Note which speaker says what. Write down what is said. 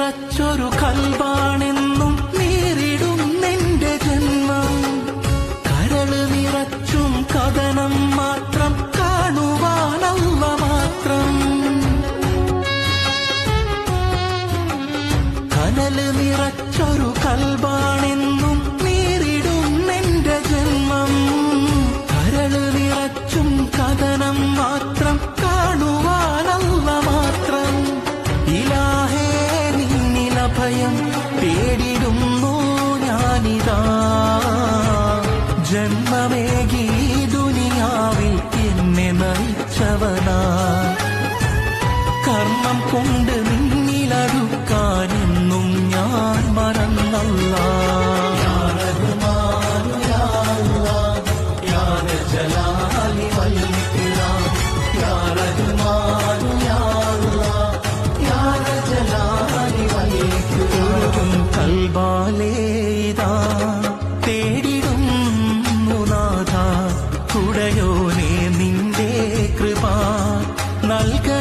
Speaker 1: നിറച്ചൊരു കൽവാണെന്നും നേരിടും നിന്റെ ജന്മം. കരള് നിറച്ചും കഥനം മാത്രം കാണുവാനല്ല മാത്രം. കനല് നിറച്ചൊരു കൽവാണെന്നും നേരിടും നിന്റെ ജന്മം. കരള് നിറച്ചും കഥനം മാത്രം കാണുവാനല്ല മാത്രം. ഇലാഹേ നിന്നിലഭയം തേടിടുന്നു ഞാനിതാ. ജന്മമേകി ദുനിയാവിൽ എന്നെ നയിച്ചവനാ. കർമ്മം കൊണ്ട് നിന്നിലടുക്കാനെന്നും ഞാൻ മറന്നല്ല. കൽബാലേതാ തേടിടുന്നു നാഥ. കുടയോനെ നിന്റെ കൃപ നൽക